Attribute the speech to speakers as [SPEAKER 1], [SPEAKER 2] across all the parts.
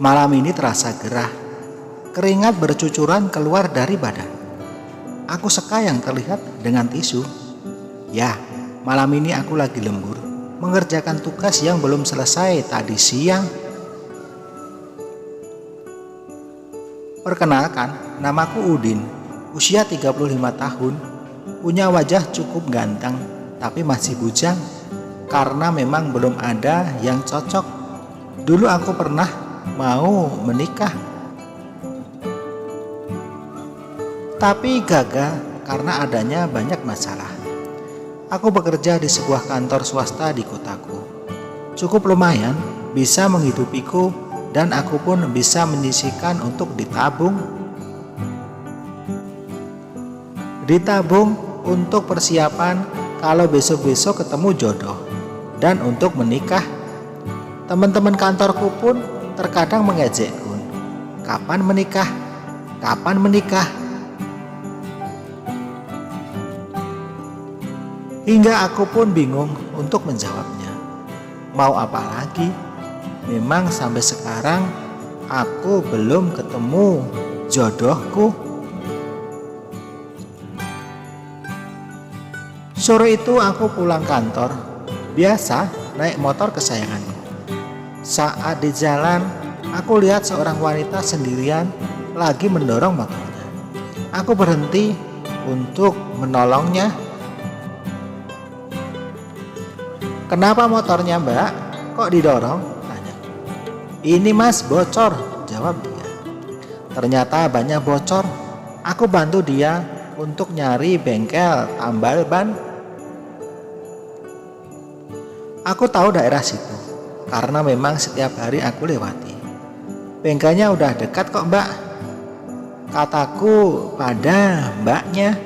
[SPEAKER 1] Malam ini terasa gerah, keringat bercucuran keluar dari badan. Aku seka yang terlihat dengan tisu. Ya, malam ini aku lagi lembur, mengerjakan tugas yang belum selesai tadi siang. Perkenalkan, namaku Udin, usia 35 tahun, punya wajah cukup ganteng, tapi masih bujang, karena memang belum ada yang cocok. Dulu aku pernah mau menikah, tapi gagal karena adanya banyak masalah. Aku bekerja di sebuah kantor swasta di kotaku. Cukup lumayan, bisa menghidupiku, dan aku pun bisa menyisihkan untuk ditabung. Ditabung untuk persiapan kalau besok-besok ketemu jodoh, dan untuk menikah. Teman-teman kantorku pun terkadang mengejekku. Kapan menikah? Kapan menikah? Hingga aku pun bingung untuk menjawabnya. Mau apa lagi? Memang sampai sekarang aku belum ketemu jodohku. Sore itu aku pulang kantor, biasa naik motor kesayanganku. Saat di jalan, aku lihat seorang wanita sendirian lagi mendorong motornya. Aku berhenti untuk menolongnya. "Kenapa motornya, Mbak? Kok didorong?" tanya. "Ini Mas, bocor," jawab dia. Ternyata banyak bocor. Aku bantu dia untuk nyari bengkel tambal ban. Aku tahu daerah situ, karena memang setiap hari aku lewati. "Bengkelnya udah dekat kok, Mbak," kataku pada mbaknya.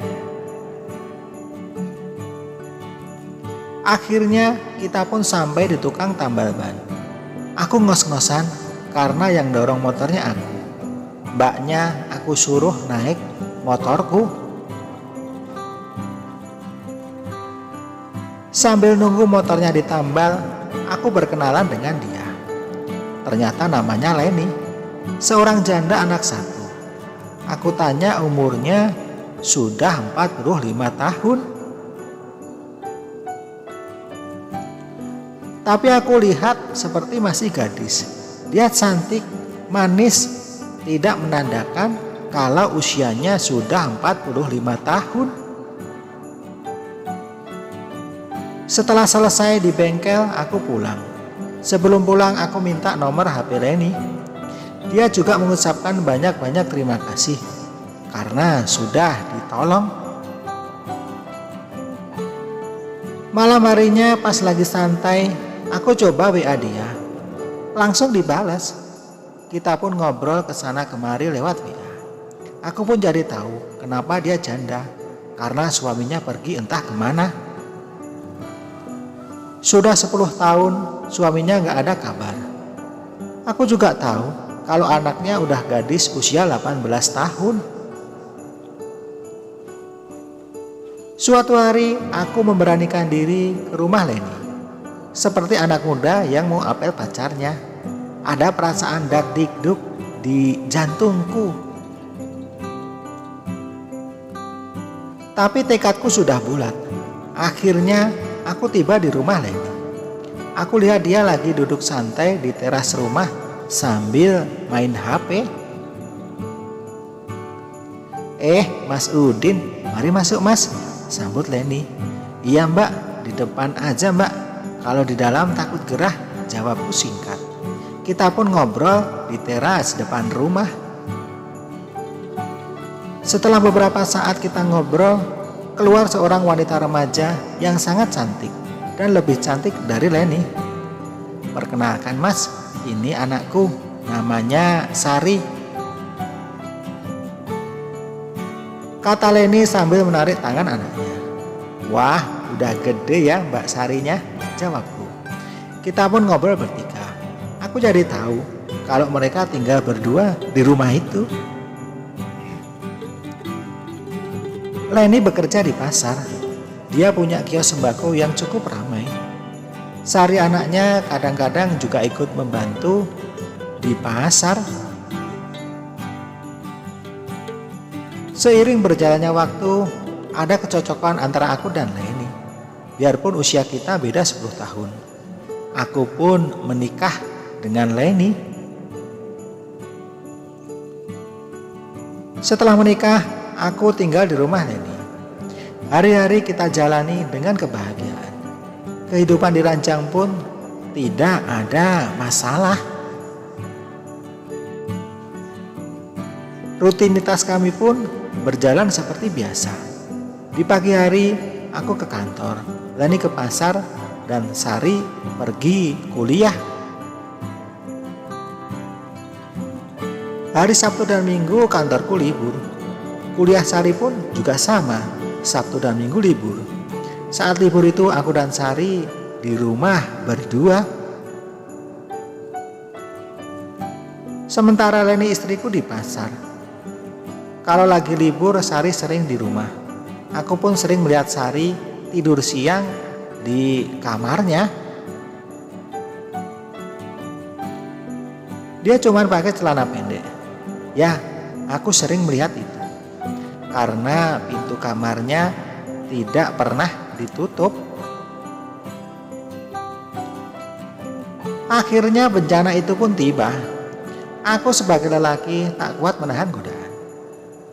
[SPEAKER 1] Akhirnya kita pun sampai di tukang tambal ban. Aku ngos-ngosan karena yang dorong motornya aku. Mbaknya aku suruh naik motorku. Sambil nunggu motornya ditambal, aku berkenalan dengan dia. Ternyata namanya Leni, seorang janda anak satu. Aku tanya umurnya, sudah 45 tahun. Tapi aku lihat seperti masih gadis. Dia cantik, manis, tidak menandakan kalau usianya sudah 45 tahun. Setelah selesai di bengkel, aku pulang. Sebelum pulang, aku minta nomor HP Leni. Dia juga mengucapkan banyak-banyak terima kasih karena sudah ditolong. Malam harinya pas lagi santai, aku coba WA dia. Langsung dibalas. Kita pun ngobrol kesana kemari lewat WA. Aku pun jadi tahu kenapa dia janda, karena suaminya pergi entah kemana. Sudah 10 tahun suaminya gak ada kabar. Aku juga tahu kalau anaknya udah gadis usia 18 tahun. Suatu hari aku memberanikan diri ke rumah Leni. Seperti anak muda yang mau apel pacarnya. Ada perasaan dak dikduk di jantungku. Tapi tekadku sudah bulat. Akhirnya aku tiba di rumah Leni. Aku lihat dia lagi duduk santai di teras rumah sambil main HP. Mas Udin, mari masuk Mas," sambut Leni. "Iya Mbak, di depan aja Mbak. Kalau di dalam takut gerah," jawabku singkat. Kita pun ngobrol di teras depan rumah. Setelah beberapa saat kita ngobrol, keluar seorang wanita remaja yang sangat cantik dan lebih cantik dari Leni. "Perkenalkan Mas, ini anakku, namanya Sari," kata Leni sambil menarik tangan anaknya. "Wah, udah gede ya Mbak Sarinya," jawabku. Kita pun ngobrol bertiga. Aku jadi tahu kalau mereka tinggal berdua di rumah itu. Leni bekerja di pasar. Dia punya kios sembako yang cukup ramai. Sari anaknya kadang-kadang juga ikut membantu di pasar. Seiring berjalannya waktu, ada kecocokan antara aku dan Leni. Biarpun usia kita beda 10 tahun. Aku pun menikah dengan Leni. Setelah menikah, aku tinggal di rumah Leni. Hari-hari kita jalani dengan kebahagiaan. Kehidupan di Ranjang pun tidak ada masalah. Rutinitas kami pun berjalan seperti biasa. Di pagi hari aku ke kantor, Leni ke pasar, dan Sari pergi kuliah. Hari Sabtu dan Minggu kantorku libur. Kuliah Sari pun juga sama, Sabtu dan Minggu libur. Saat libur itu aku dan Sari di rumah berdua. Sementara Leni istriku di pasar. Kalau lagi libur Sari sering di rumah. Aku pun sering melihat Sari tidur siang di kamarnya. Dia cuma pakai celana pendek. Ya, aku sering melihat itu. Karena pintu kamarnya tidak pernah ditutup. Akhirnya bencana itu pun tiba. Aku sebagai lelaki tak kuat menahan godaan.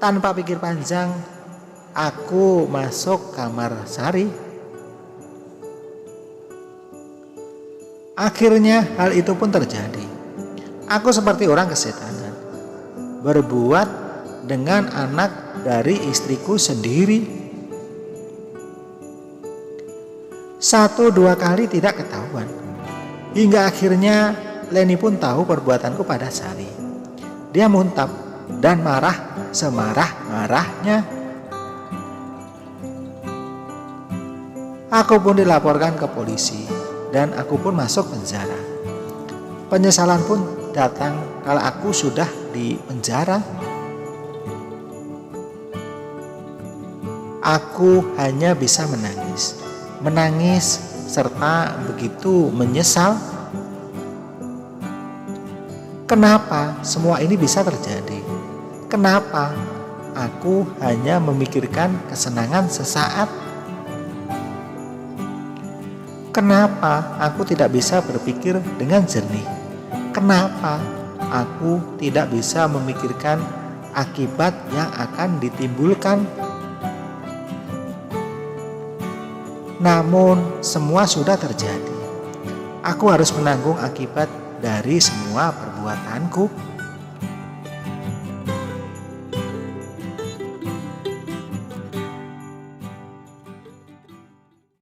[SPEAKER 1] Tanpa pikir panjang, aku masuk kamar Sari. Akhirnya hal itu pun terjadi. Aku seperti orang kesetanan, berbuat dengan anak dari istriku sendiri. 1-2 kali tidak ketahuan. Hingga akhirnya Leni pun tahu perbuatanku pada Sari. Dia muntap dan marah semarah-marahnya. Aku pun dilaporkan ke polisi dan aku pun masuk penjara. Penyesalan pun datang kalau aku sudah di penjara. Aku hanya bisa menangis serta begitu menyesal. Kenapa semua ini bisa terjadi? Kenapa aku hanya memikirkan kesenangan sesaat? Kenapa aku tidak bisa berpikir dengan jernih? Kenapa aku tidak bisa memikirkan akibat yang akan ditimbulkan? Namun semua sudah terjadi. Aku harus menanggung akibat dari semua perbuatanku.